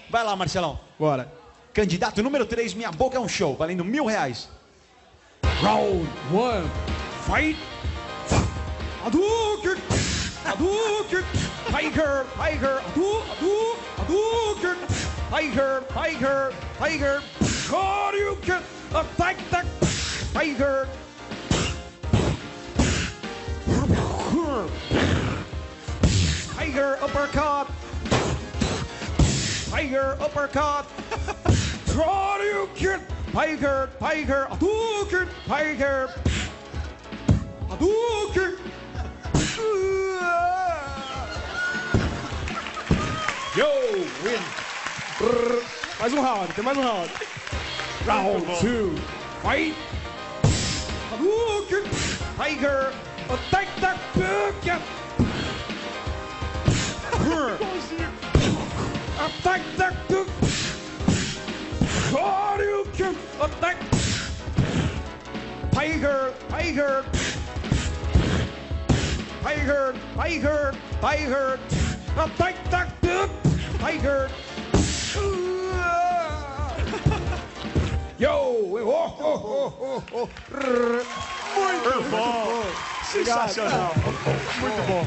Vai lá, Marcelão. Bora. Candidato número 3, Minha Boca é um Show, valendo R$1.000. Round 1. Fight. Hadouken. Hadouken. Tiger, Tiger, Hadouken. Tiger, Tiger, Tiger, Hadouken. Attack, attack. Tiger. Tiger uppercut. Tiger uppercut. Hadouken. Tiger, Tiger, Hadouken. Tiger. Hadouken. Yo, win. Mais um round, tem mais um round. Round 2. Fight. Hadouken. Tiger. Attack, attack. Attack, attack. Hadouken. Attack. Tiger, Tiger. Tiger, Tiger, Tiger. Attack, attack. Tiger. Yo! Muito bom. Sensacional. Muito bom.